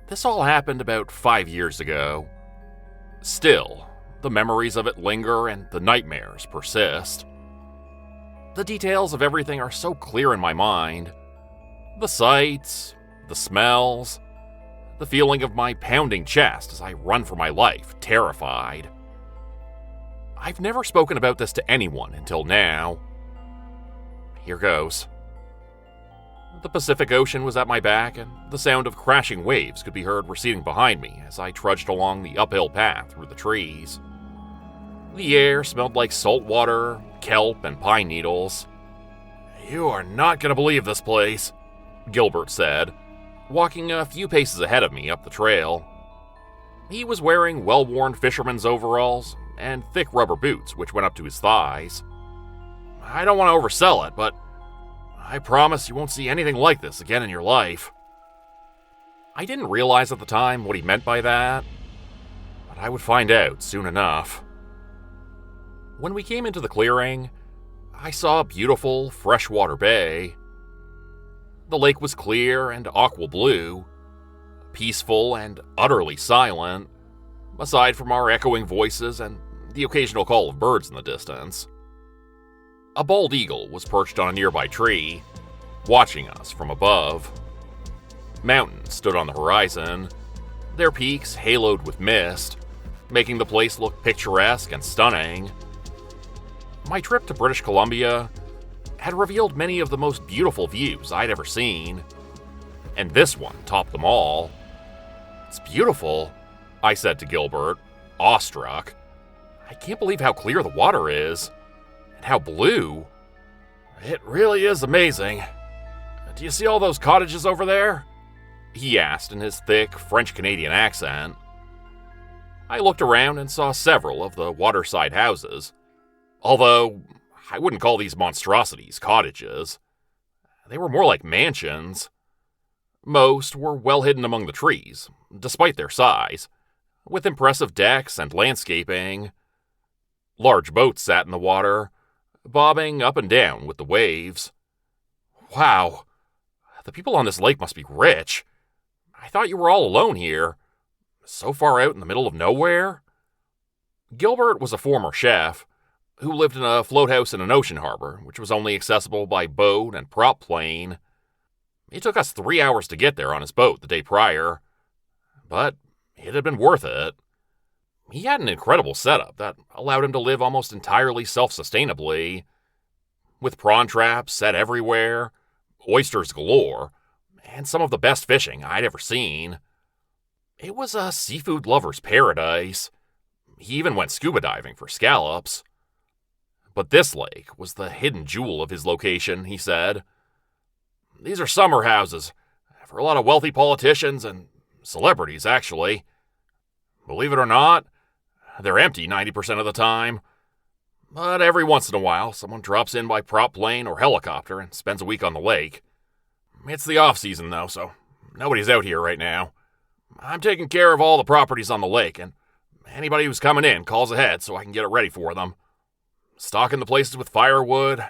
This all happened about 5 years ago. Still, the memories of it linger and the nightmares persist. The details of everything are so clear in my mind. The sights, the smells, the feeling of my pounding chest as I run for my life, terrified. I've never spoken about this to anyone until now. Here goes. The Pacific Ocean was at my back, and the sound of crashing waves could be heard receding behind me as I trudged along the uphill path through the trees. The air smelled like salt water, kelp, and pine needles. "You are not going to believe this place," Gilbert said, walking a few paces ahead of me up the trail. He was wearing well-worn fisherman's overalls and thick rubber boots which went up to his thighs. "I don't want to oversell it, but I promise you won't see anything like this again in your life." I didn't realize at the time what he meant by that, but I would find out soon enough. When we came into the clearing, I saw a beautiful freshwater bay. The lake was clear and aqua blue, peaceful and utterly silent, aside from our echoing voices and the occasional call of birds in the distance. A bald eagle was perched on a nearby tree, watching us from above. Mountains stood on the horizon, their peaks haloed with mist, making the place look picturesque and stunning. My trip to British Columbia had revealed many of the most beautiful views I'd ever seen, and this one topped them all. "It's beautiful," I said to Gilbert, awestruck. "I can't believe how clear the water is, and how blue." "It really is amazing. Do you see all those cottages over there?" he asked in his thick French-Canadian accent. I looked around and saw several of the waterside houses, although I wouldn't call these monstrosities cottages. They were more like mansions. Most were well hidden among the trees, despite their size, with impressive decks and landscaping. Large boats sat in the water, bobbing up and down with the waves. Wow, the people on this lake must be rich. I thought you were all alone here, so far out in the middle of nowhere. Gilbert was a former chef who lived in a floathouse in an ocean harbor, which was only accessible by boat and prop plane. It took us 3 hours to get there on his boat the day prior, but it had been worth it. He had an incredible setup that allowed him to live almost entirely self-sustainably, with prawn traps set everywhere, oysters galore, and some of the best fishing I'd ever seen. It was a seafood lover's paradise. He even went scuba diving for scallops. But this lake was the hidden jewel of his location, he said. "These are summer houses for a lot of wealthy politicians and celebrities, actually. Believe it or not, they're empty 90% of the time. But every once in a while, someone drops in by prop plane or helicopter and spends a week on the lake. It's the off-season, though, so nobody's out here right now. I'm taking care of all the properties on the lake, and anybody who's coming in calls ahead so I can get it ready for them. Stocking the places with firewood,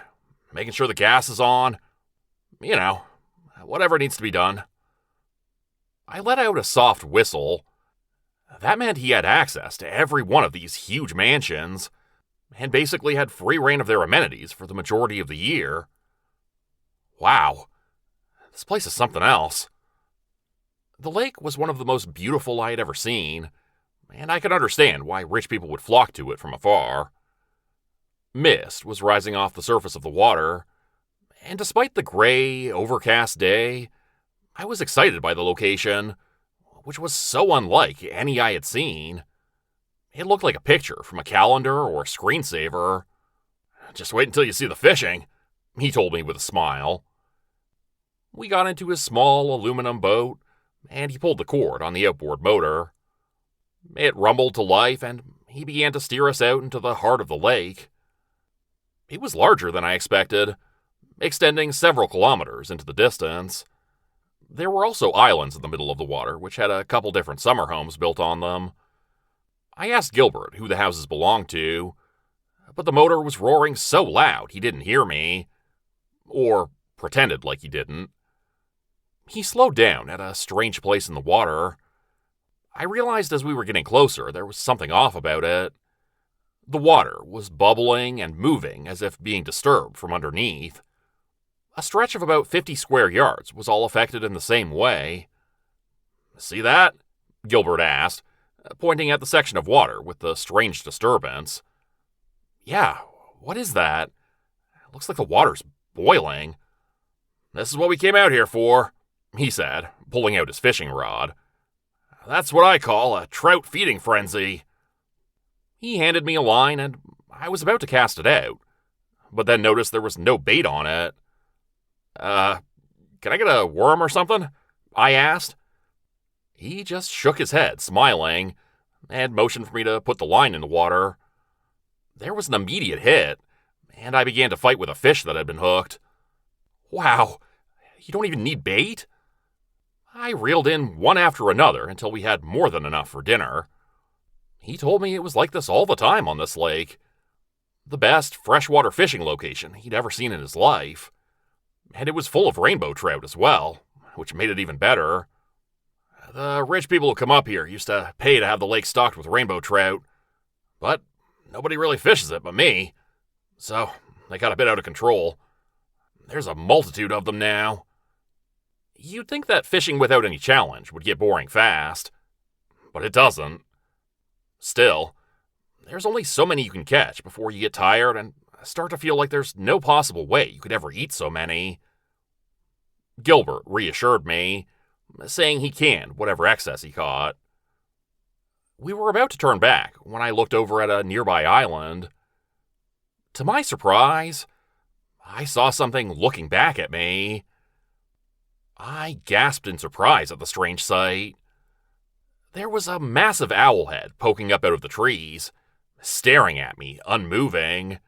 making sure the gas is on. You know, whatever needs to be done." I let out a soft whistle. That meant he had access to every one of these huge mansions, and basically had free reign of their amenities for the majority of the year. Wow, this place is something else. The lake was one of the most beautiful I had ever seen, and I could understand why rich people would flock to it from afar. Mist was rising off the surface of the water, and despite the gray, overcast day, I was excited by the location, which was so unlike any I had seen. It looked like a picture from a calendar or a screensaver. "Just wait until you see the fishing," he told me with a smile. We got into his small aluminum boat, and he pulled the cord on the outboard motor. It rumbled to life, and he began to steer us out into the heart of the lake. It was larger than I expected, extending several kilometers into the distance. There were also islands in the middle of the water, which had a couple different summer homes built on them. I asked Gilbert who the houses belonged to, but the motor was roaring so loud he didn't hear me. Or pretended like he didn't. He slowed down at a strange place in the water, I realized as we were getting closer there was something off about it. The water was bubbling and moving as if being disturbed from underneath. A stretch of about 50 square yards was all affected in the same way. "See that?" Gilbert asked, pointing at the section of water with the strange disturbance. "Yeah, what is that? It looks like the water's boiling." "This is what we came out here for," he said, pulling out his fishing rod. "That's what I call a trout feeding frenzy." He handed me a line and I was about to cast it out, but then noticed there was no bait on it. Can I get a worm or something?" I asked. He just shook his head, smiling, and motioned for me to put the line in the water. There was an immediate hit, and I began to fight with a fish that had been hooked. "Wow, you don't even need bait?" I reeled in one after another until we had more than enough for dinner. He told me it was like this all the time on this lake. The best freshwater fishing location he'd ever seen in his life. And it was full of rainbow trout as well, which made it even better. "The rich people who come up here used to pay to have the lake stocked with rainbow trout, but nobody really fishes it but me, so they got a bit out of control. There's a multitude of them now." You'd think that fishing without any challenge would get boring fast, but it doesn't. Still, there's only so many you can catch before you get tired and start to feel like there's no possible way you could ever eat so many. Gilbert reassured me, saying he canned whatever excess he caught. We were about to turn back when I looked over at a nearby island. To my surprise, I saw something looking back at me. I gasped in surprise at the strange sight. There was a massive owl head poking up out of the trees, staring at me, unmoving.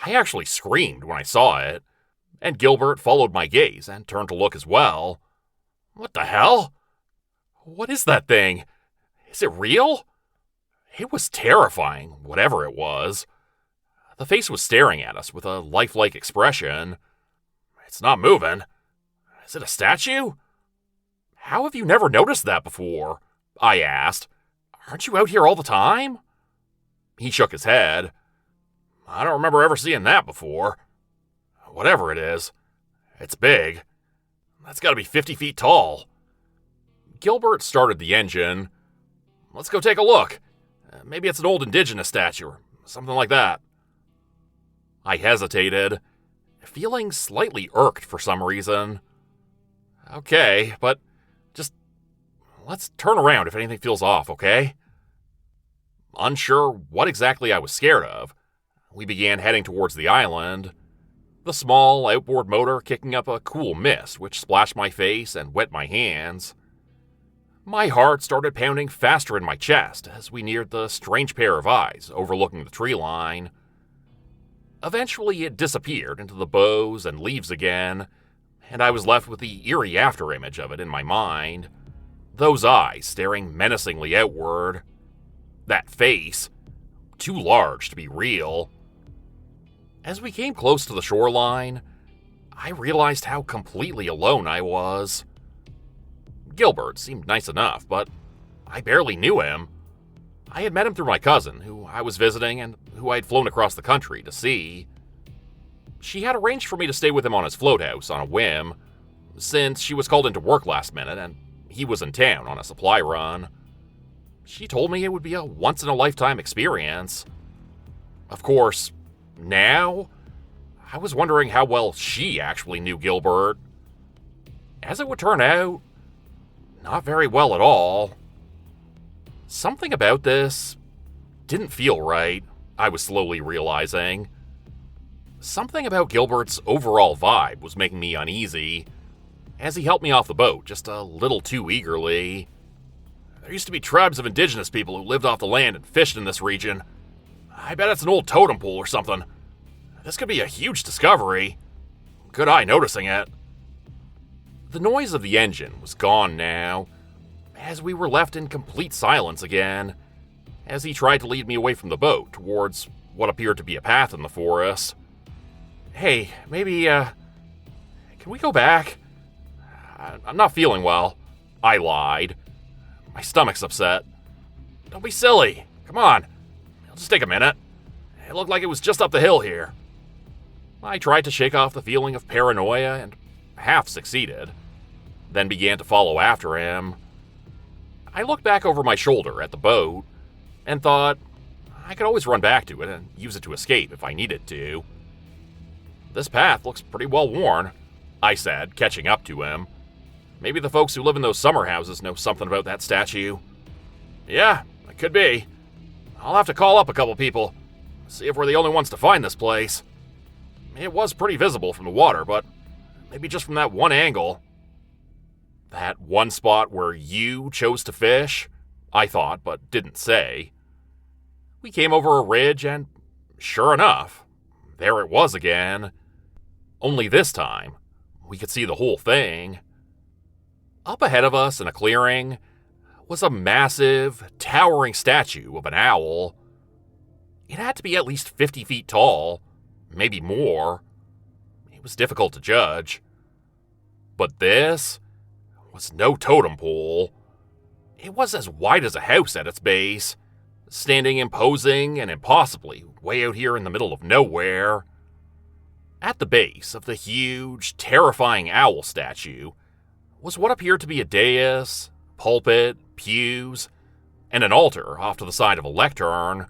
I actually screamed when I saw it, and Gilbert followed my gaze and turned to look as well. "What the hell? What is that thing? Is it real?" It was terrifying, whatever it was. The face was staring at us with a lifelike expression. "It's not moving. Is it a statue?" "How have you never noticed that before?" I asked. "Aren't you out here all the time?" He shook his head. "I don't remember ever seeing that before. Whatever it is, it's big. That's got to be 50 feet tall." Gilbert started the engine. "Let's go take a look. Maybe it's an old indigenous statue or something like that." I hesitated, feeling slightly irked for some reason. "Okay, but just let's turn around if anything feels off, okay?" Unsure what exactly I was scared of, we began heading towards the island, the small outboard motor kicking up a cool mist which splashed my face and wet my hands. My heart started pounding faster in my chest as we neared the strange pair of eyes overlooking the tree line. Eventually it disappeared into the boughs and leaves again, and I was left with the eerie afterimage of it in my mind. Those eyes staring menacingly outward. That face, too large to be real. As we came close to the shoreline, I realized how completely alone I was. Gilbert seemed nice enough, but I barely knew him. I had met him through my cousin, who I was visiting and who I had flown across the country to see. She had arranged for me to stay with him on his float house on a whim, since she was called into work last minute and he was in town on a supply run. She told me it would be a once-in-a-lifetime experience. Of course, now, I was wondering how well she actually knew Gilbert. As it would turn out, not very well at all. Something about this didn't feel right, I was slowly realizing. Something about Gilbert's overall vibe was making me uneasy, as he helped me off the boat just a little too eagerly. "There used to be tribes of indigenous people who lived off the land and fished in this region. I bet it's an old totem pole or something. This could be a huge discovery. Good eye noticing it." The noise of the engine was gone now, as we were left in complete silence again, as he tried to lead me away from the boat towards what appeared to be a path in the forest. "Hey, maybe, can we go back? I'm not feeling well," I lied. My stomach's upset. Don't be silly. Come on. It'll just take a minute. It looked like it was just up the hill here. I tried to shake off the feeling of paranoia and half succeeded, then began to follow after him. I looked back over my shoulder at the boat and thought I could always run back to it and use it to escape if I needed to. This path looks pretty well worn, I said, catching up to him. Maybe the folks who live in those summer houses know something about that statue. Yeah, it could be. I'll have to call up a couple people, see if we're the only ones to find this place. It was pretty visible from the water, but maybe just from that one angle. That one spot where you chose to fish? I thought, but didn't say. We came over a ridge and, sure enough, there it was again. Only this time, we could see the whole thing. Up ahead of us in a clearing was a massive, towering statue of an owl. It had to be at least 50 feet tall, maybe more. It was difficult to judge. But this was no totem pole. It was as wide as a house at its base, standing imposing and impossibly way out here in the middle of nowhere. At the base of the huge, terrifying owl statue was what appeared to be a dais, pulpit, pews, and an altar off to the side of a lectern.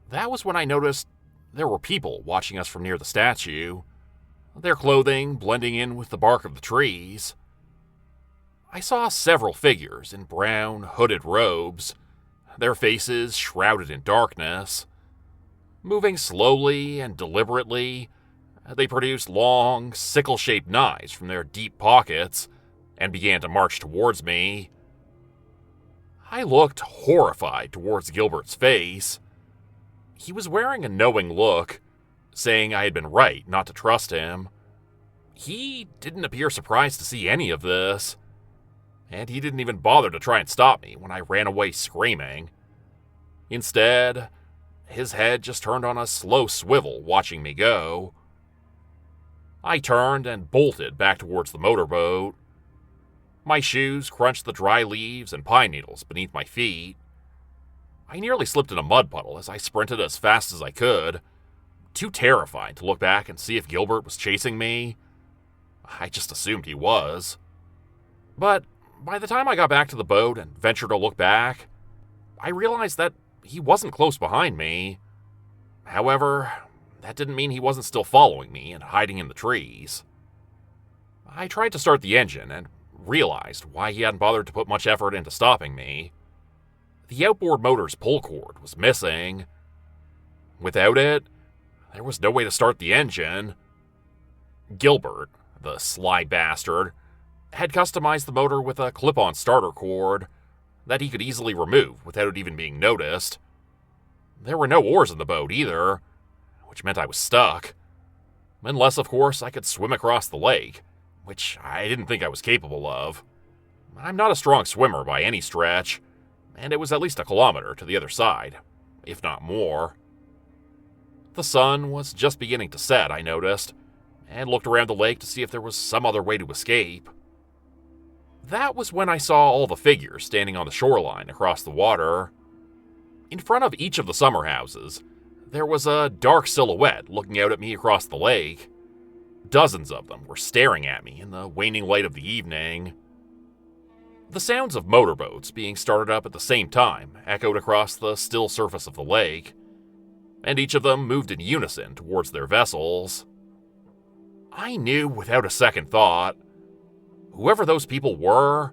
That was when I noticed there were people watching us from near the statue, their clothing blending in with the bark of the trees. I saw several figures in brown, hooded robes, their faces shrouded in darkness. Moving slowly and deliberately, they produced long, sickle-shaped knives from their deep pockets and began to march towards me. I looked horrified towards Gilbert's face. He was wearing a knowing look, saying I had been right not to trust him. He didn't appear surprised to see any of this, and he didn't even bother to try and stop me when I ran away screaming. Instead, his head just turned on a slow swivel watching me go. I turned and bolted back towards the motorboat. My shoes crunched the dry leaves and pine needles beneath my feet. I nearly slipped in a mud puddle as I sprinted as fast as I could, too terrified to look back and see if Gilbert was chasing me. I just assumed he was. But by the time I got back to the boat and ventured to look back, I realized that he wasn't close behind me. However, that didn't mean he wasn't still following me and hiding in the trees. I tried to start the engine and realized why he hadn't bothered to put much effort into stopping me. The outboard motor's pull cord was missing. Without it, there was no way to start the engine. Gilbert, the sly bastard, had customized the motor with a clip-on starter cord that he could easily remove without it even being noticed. There were no oars in the boat either, which meant I was stuck. Unless, of course, I could swim across the lake, which I didn't think I was capable of. I'm not a strong swimmer by any stretch, and it was at least a kilometer to the other side, if not more. The sun was just beginning to set, I noticed, and looked around the lake to see if there was some other way to escape. That was when I saw all the figures standing on the shoreline across the water. In front of each of the summer houses, there was a dark silhouette looking out at me across the lake. Dozens of them were staring at me in the waning light of the evening. The sounds of motorboats being started up at the same time echoed across the still surface of the lake, and each of them moved in unison towards their vessels. I knew without a second thought, whoever those people were,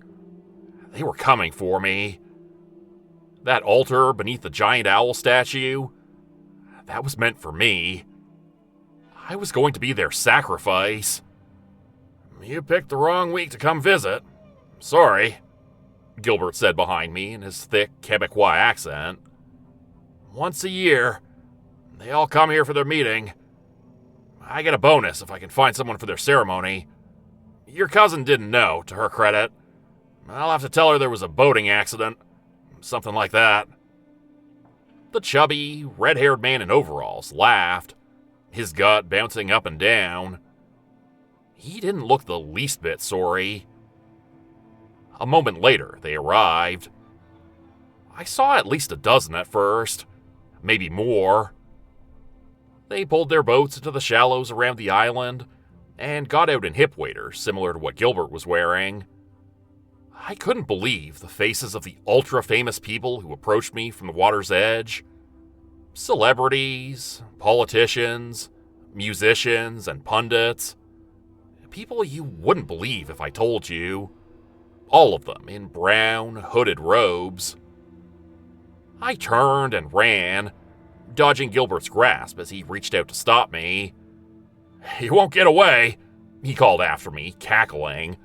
they were coming for me. That altar beneath the giant owl statue, that was meant for me. I was going to be their sacrifice. You picked the wrong week to come visit. Sorry, Gilbert said behind me in his thick Quebecois accent. Once a year, they all come here for their meeting. I get a bonus if I can find someone for their ceremony. Your cousin didn't know, to her credit. I'll have to tell her there was a boating accident. Something like that. The chubby, red-haired man in overalls laughed, his gut bouncing up and down. He didn't look the least bit sorry. A moment later, they arrived. I saw at least a dozen at first, maybe more. They pulled their boats into the shallows around the island and got out in hip waders similar to what Gilbert was wearing. I couldn't believe the faces of the ultra-famous people who approached me from the water's edge. Celebrities, politicians, musicians, and pundits. People you wouldn't believe if I told you. All of them in brown, hooded robes. I turned and ran, dodging Gilbert's grasp as he reached out to stop me. "You won't get away," he called after me, cackling.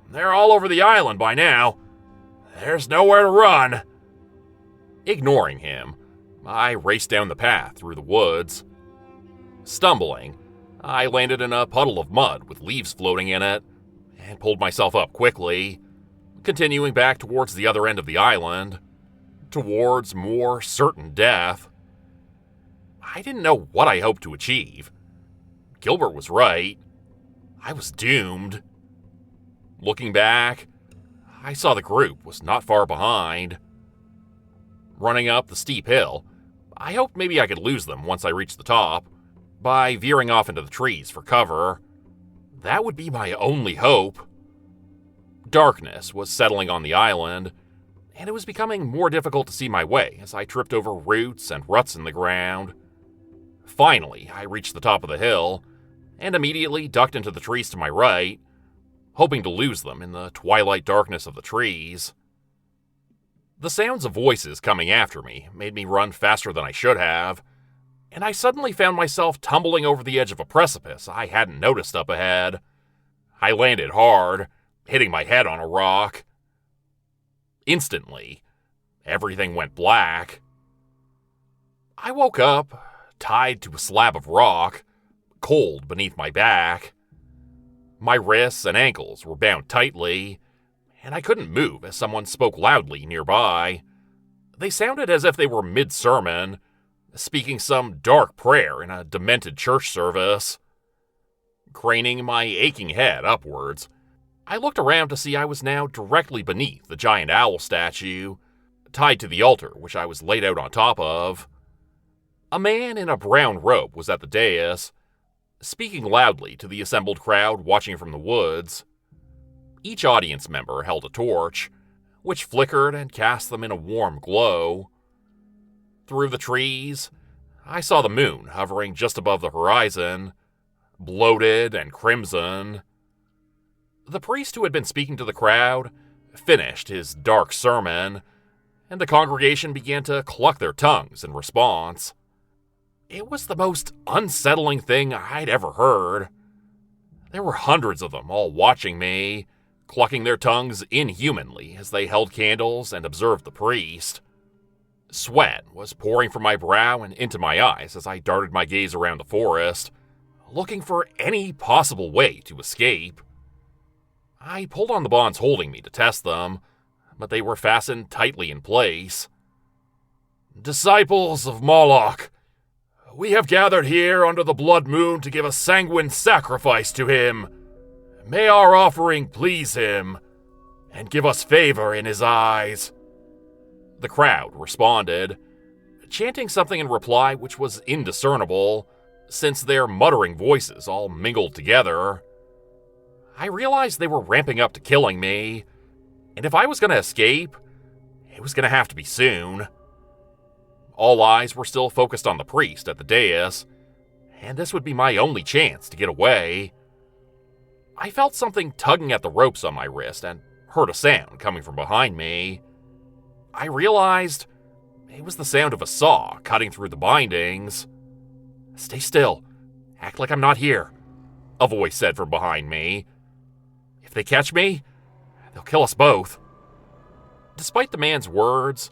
"They're all over the island by now. There's nowhere to run." Ignoring him, I raced down the path through the woods. Stumbling, I landed in a puddle of mud with leaves floating in it and pulled myself up quickly, continuing back towards the other end of the island, towards more certain death. I didn't know what I hoped to achieve. Gilbert was right. I was doomed. Looking back, I saw the group was not far behind. Running up the steep hill, I hoped maybe I could lose them once I reached the top, by veering off into the trees for cover. That would be my only hope. Darkness was settling on the island, and it was becoming more difficult to see my way as I tripped over roots and ruts in the ground. Finally, I reached the top of the hill, and immediately ducked into the trees to my right, hoping to lose them in the twilight darkness of the trees. The sounds of voices coming after me made me run faster than I should have, and I suddenly found myself tumbling over the edge of a precipice I hadn't noticed up ahead. I landed hard, hitting my head on a rock. Instantly, everything went black. I woke up, tied to a slab of rock, cold beneath my back. My wrists and ankles were bound tightly, and I couldn't move as someone spoke loudly nearby. They sounded as if they were mid-sermon, speaking some dark prayer in a demented church service. Craning my aching head upwards, I looked around to see I was now directly beneath the giant owl statue, tied to the altar which I was laid out on top of. A man in a brown robe was at the dais, speaking loudly to the assembled crowd watching from the woods. Each audience member held a torch, which flickered and cast them in a warm glow. Through the trees, I saw the moon hovering just above the horizon, bloated and crimson. The priest who had been speaking to the crowd finished his dark sermon, and the congregation began to cluck their tongues in response. It was the most unsettling thing I'd ever heard. There were hundreds of them all watching me, clucking their tongues inhumanly as they held candles and observed the priest. Sweat was pouring from my brow and into my eyes as I darted my gaze around the forest, looking for any possible way to escape. I pulled on the bonds holding me to test them, but they were fastened tightly in place. "Disciples of Moloch, we have gathered here under the blood moon to give a sanguine sacrifice to him. May our offering please him, and give us favor in his eyes." The crowd responded, chanting something in reply which was indiscernible, since their muttering voices all mingled together. I realized they were ramping up to killing me, and if I was going to escape, it was going to have to be soon. All eyes were still focused on the priest at the dais, and this would be my only chance to get away. I felt something tugging at the ropes on my wrist and heard a sound coming from behind me. I realized it was the sound of a saw cutting through the bindings. "Stay still. Act like I'm not here," a voice said from behind me. "If they catch me, they'll kill us both." Despite the man's words,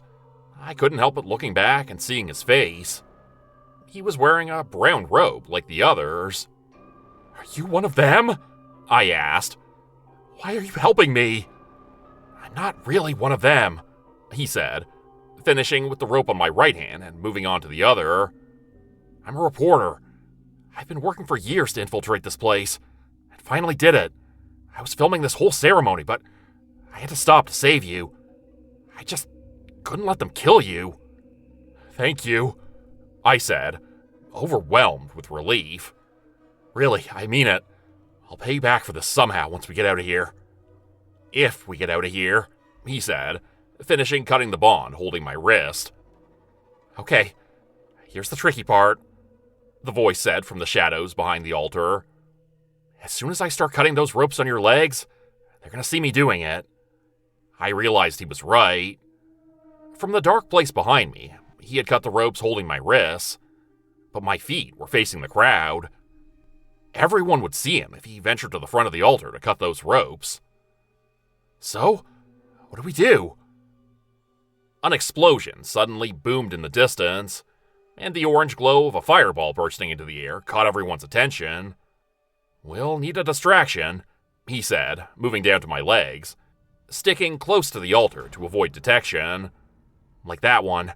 I couldn't help but looking back and seeing his face. He was wearing a brown robe like the others. "Are you one of them?" I asked. "Why are you helping me?" "I'm not really one of them," he said, finishing with the rope on my right hand and moving on to the other. "I'm a reporter. I've been working for years to infiltrate this place, and finally did it. I was filming this whole ceremony, but I had to stop to save you. I just couldn't let them kill you." "Thank you," I said, overwhelmed with relief. "Really, I mean it. I'll pay you back for this somehow once we get out of here." "If we get out of here," he said, finishing cutting the bond holding my wrist. "Okay, here's the tricky part," the voice said from the shadows behind the altar. "As soon as I start cutting those ropes on your legs, they're going to see me doing it." I realized he was right. From the dark place behind me, he had cut the ropes holding my wrists, but my feet were facing the crowd. Everyone would see him if he ventured to the front of the altar to cut those ropes. So, what do we do? An explosion suddenly boomed in the distance, and the orange glow of a fireball bursting into the air caught everyone's attention. "We'll need a distraction," he said, moving down to my legs, sticking close to the altar to avoid detection. "Like that one.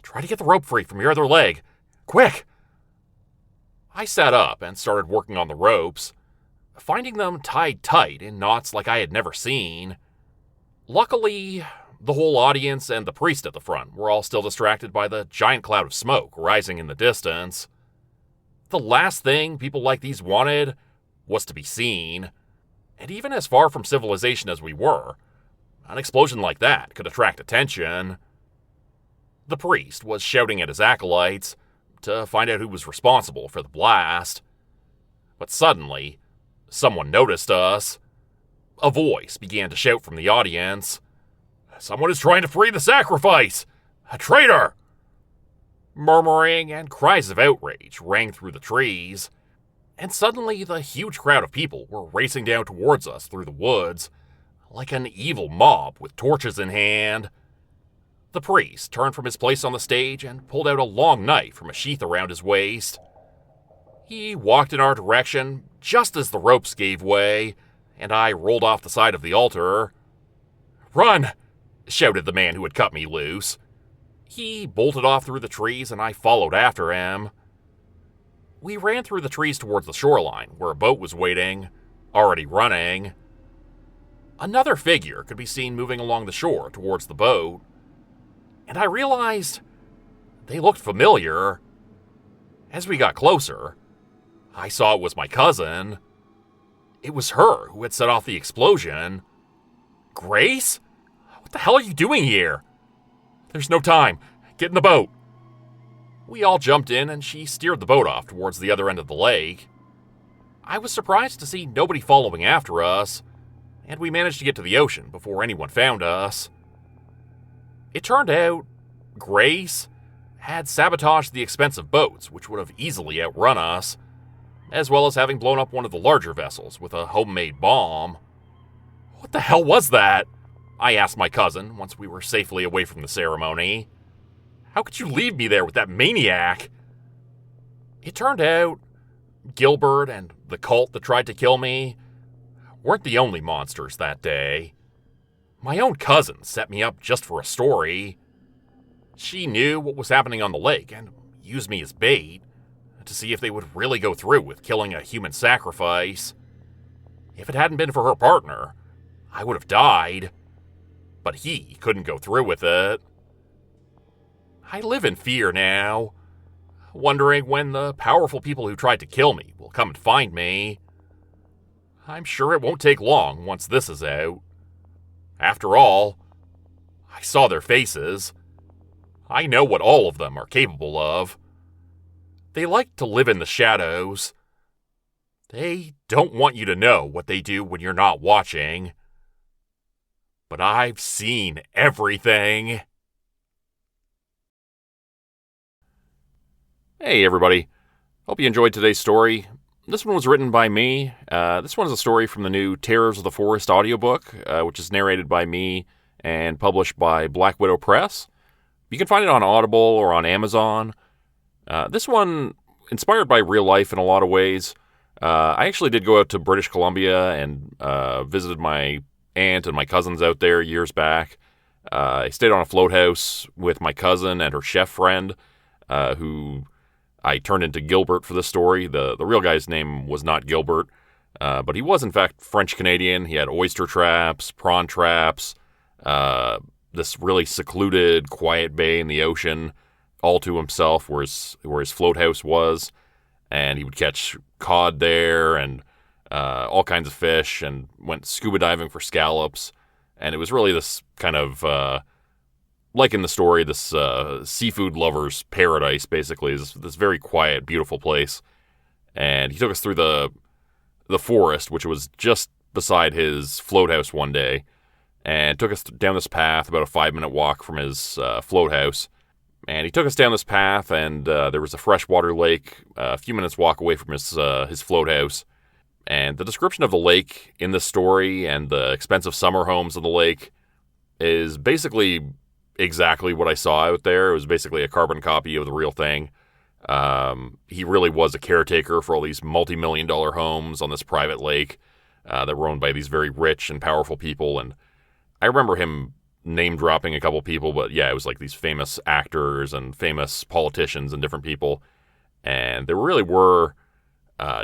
Try to get the rope free from your other leg. Quick!" I sat up and started working on the ropes, finding them tied tight in knots like I had never seen. Luckily, the whole audience and the priest at the front were all still distracted by the giant cloud of smoke rising in the distance. The last thing people like these wanted was to be seen, and even as far from civilization as we were, an explosion like that could attract attention. The priest was shouting at his acolytes to find out who was responsible for the blast. But suddenly, someone noticed us. A voice began to shout from the audience, "Someone is trying to free the sacrifice! A traitor!" Murmuring and cries of outrage rang through the trees, and suddenly the huge crowd of people were racing down towards us through the woods, like an evil mob with torches in hand. The priest turned from his place on the stage and pulled out a long knife from a sheath around his waist. He walked in our direction just as the ropes gave way, and I rolled off the side of the altar. "Run!" shouted the man who had cut me loose. He bolted off through the trees, and I followed after him. We ran through the trees towards the shoreline, where a boat was waiting, already running. Another figure could be seen moving along the shore towards the boat, and I realized they looked familiar. As we got closer, I saw it was my cousin. It was her who had set off the explosion. "Grace? What the hell are you doing here?" "There's no time. Get in the boat." We all jumped in, and she steered the boat off towards the other end of the lake. I was surprised to see nobody following after us, and we managed to get to the ocean before anyone found us. It turned out Grace had sabotaged the expensive boats, which would have easily outrun us, as well as having blown up one of the larger vessels with a homemade bomb. "What the hell was that?" I asked my cousin once we were safely away from the ceremony. "How could you leave me there with that maniac?" It turned out Gilbert and the cult that tried to kill me weren't the only monsters that day. My own cousin set me up just for a story. She knew what was happening on the lake and used me as bait to see if they would really go through with killing a human sacrifice. If it hadn't been for her partner, I would have died. But he couldn't go through with it. I live in fear now, wondering when the powerful people who tried to kill me will come and find me. I'm sure it won't take long once this is out. After all, I saw their faces. I know what all of them are capable of. They like to live in the shadows. They don't want you to know what they do when you're not watching. But I've seen everything. Hey everybody, hope you enjoyed today's story. This one was written by me. This one is a story from the new Terrors of the Forest audiobook, which is narrated by me and published by Black Widow Press. You can find it on Audible or on Amazon. This one, inspired by real life in a lot of ways. I actually did go out to British Columbia and visited my aunt and my cousins out there years back. I stayed on a float house with my cousin and her chef friend, who I turned into Gilbert for this story. The real guy's name was not Gilbert. But he was, in fact, French-Canadian. He had oyster traps, prawn traps, this really secluded, quiet bay in the ocean, all to himself, where his float house was. And he would catch cod there and all kinds of fish, and went scuba diving for scallops. And it was really this kind of, like in the story, this seafood lover's paradise, basically. This very quiet, beautiful place. And he took us through the forest, which was just beside his float house one day, and took us down this path, about a 5-minute walk from his float house. And he took us down this path, and there was a freshwater lake a few minutes walk away from his float house. And the description of the lake in this story and the expensive summer homes of the lake is basically exactly what I saw out there. It was basically a carbon copy of the real thing. He really was a caretaker for all these multi-million-dollar homes on this private lake that were owned by these very rich and powerful people. And I remember him name-dropping a couple people, but yeah, it was like these famous actors and famous politicians and different people. And there really were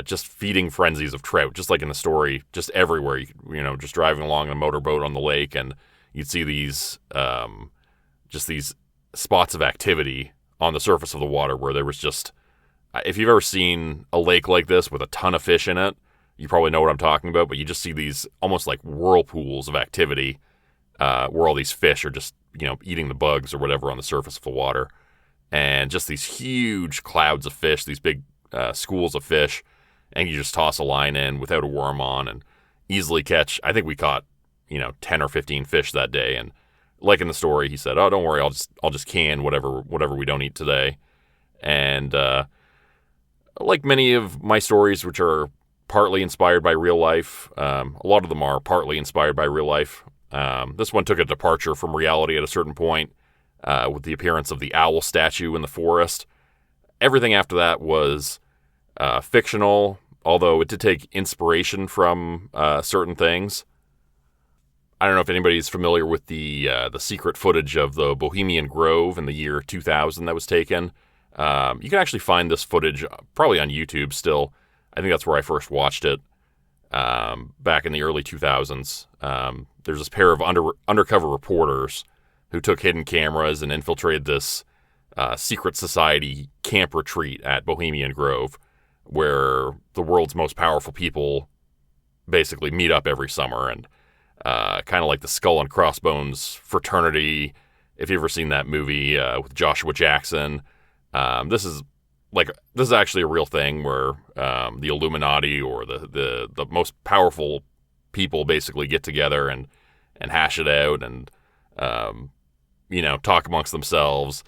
just feeding frenzies of trout, just like in the story, just everywhere. Just driving along in a motorboat on the lake, and you'd see these just these spots of activity on the surface of the water where there was just, if you've ever seen a lake like this with a ton of fish in it, you probably know what I'm talking about, but you just see these almost like whirlpools of activity where all these fish are just, eating the bugs or whatever on the surface of the water. And just these huge clouds of fish, these big schools of fish, and you just toss a line in without a worm on and easily catch. I think we caught, 10 or 15 fish that day. And like in the story, he said, "Oh, don't worry, I'll just can whatever we don't eat today." And like many of my stories, which are partly inspired by real life, a lot of them are partly inspired by real life. This one took a departure from reality at a certain point with the appearance of the owl statue in the forest. Everything after that was fictional, although it did take inspiration from certain things. I don't know if anybody's familiar with the secret footage of the Bohemian Grove in the year 2000 that was taken. You can actually find this footage probably on YouTube still. I think that's where I first watched it back in the early 2000s. There's this pair of undercover reporters who took hidden cameras and infiltrated this secret society camp retreat at Bohemian Grove, where the world's most powerful people basically meet up every summer, and kind of like the Skull and Crossbones fraternity. If you've ever seen that movie with Joshua Jackson, this is actually a real thing where the Illuminati or the most powerful people basically get together and hash it out and talk amongst themselves.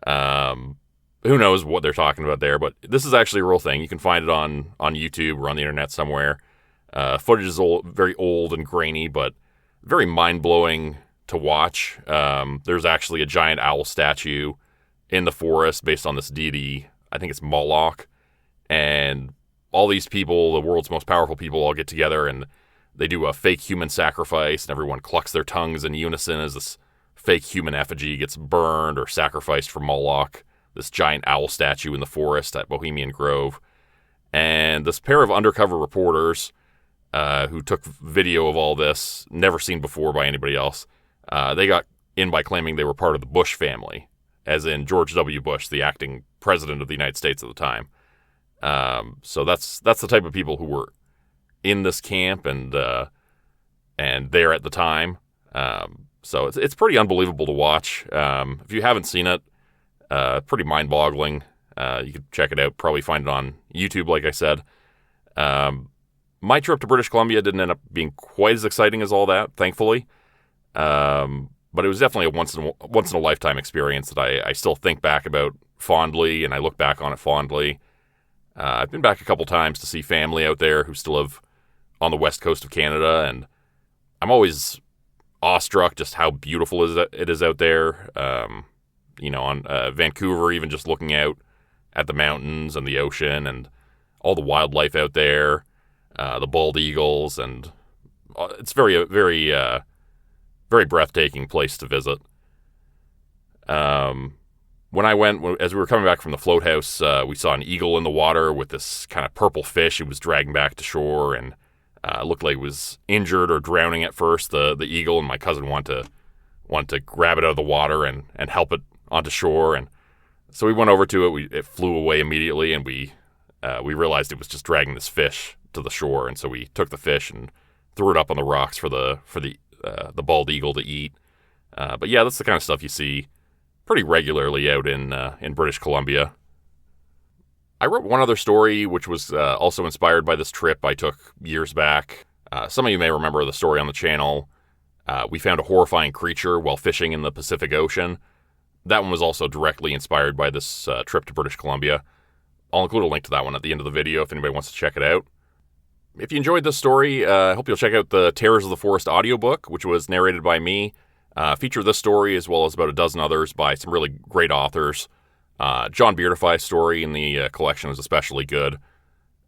Who knows what they're talking about there, but this is actually a real thing. You can find it on YouTube or on the internet somewhere. Footage is very old and grainy, but very mind-blowing to watch. There's actually a giant owl statue in the forest based on this deity. I think it's Moloch. And all these people, the world's most powerful people, all get together and they do a fake human sacrifice, and everyone clucks their tongues in unison as this fake human effigy gets burned or sacrificed for Moloch, this giant owl statue in the forest at Bohemian Grove. And this pair of undercover reporters who took video of all this, never seen before by anybody else, they got in by claiming they were part of the Bush family, as in George W. Bush, the acting president of the United States at the time. So that's the type of people who were in this camp and there at the time. So it's pretty unbelievable to watch. If you haven't seen it, pretty mind-boggling. You could check it out, probably find it on YouTube, like I said. My trip to British Columbia didn't end up being quite as exciting as all that, thankfully. But it was definitely a once in a lifetime experience that I still think back about fondly, and I look back on it fondly. I've been back a couple times to see family out there who still live on the west coast of Canada, and I'm always awestruck just how beautiful it is out there. On Vancouver, even just looking out at the mountains and the ocean and all the wildlife out there, the bald eagles, and it's very, very, very breathtaking place to visit. One When I went, as we were coming back from the float house, we saw an eagle in the water with this kind of purple fish it was dragging back to shore, and it looked like it was injured or drowning at first, the eagle, and my cousin wanted to grab it out of the water and help it onto shore. And so we went over to it. It flew away immediately, and we realized it was just dragging this fish to the shore. And so we took the fish and threw it up on the rocks for the bald eagle to eat. But yeah, that's the kind of stuff you see pretty regularly out in British Columbia. I wrote one other story, which was also inspired by this trip I took years back. Some of you may remember the story on the channel. We found a horrifying creature while fishing in the Pacific Ocean. That one was also directly inspired by this trip to British Columbia. I'll include a link to that one at the end of the video if anybody wants to check it out. If you enjoyed this story, I hope you'll check out the Terrors of the Forest audiobook, which was narrated by me. Feature this story as well as about a dozen others by some really great authors. John Beardify's story in the collection is especially good.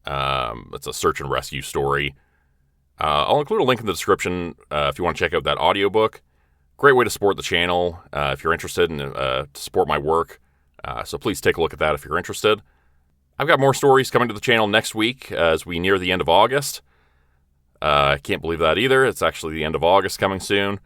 It's a search and rescue story. I'll include a link in the description if you want to check out that audiobook. Great way to support the channel if you're interested and to support my work. So please take a look at that if you're interested. I've got more stories coming to the channel next week as we near the end of August. I can't believe that either. It's actually the end of August coming soon.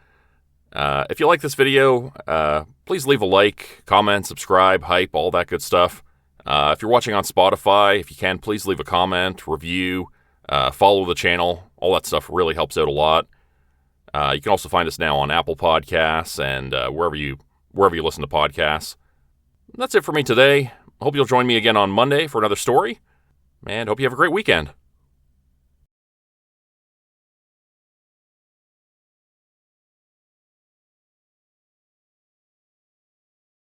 If you like this video, please leave a like, comment, subscribe, hype, all that good stuff. If you're watching on Spotify, if you can, please leave a comment, review, follow the channel. All that stuff really helps out a lot. You can also find us now on Apple Podcasts and wherever you listen to podcasts. That's it for me today. I hope you'll join me again on Monday for another story, and hope you have a great weekend.